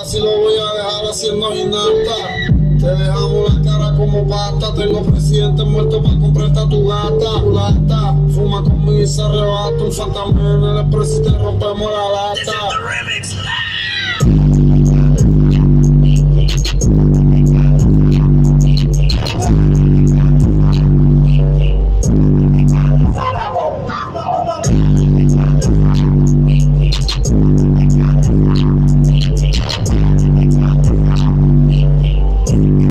si lo voy a dejar haciendo gimnasta. Te dejamos la cara como pasta. Tengo presidente muerto para comprarte a tu gata. Tu lata, fuma conmigo y se arrebata. Un fantasma en el expreso y te rompemos la lata.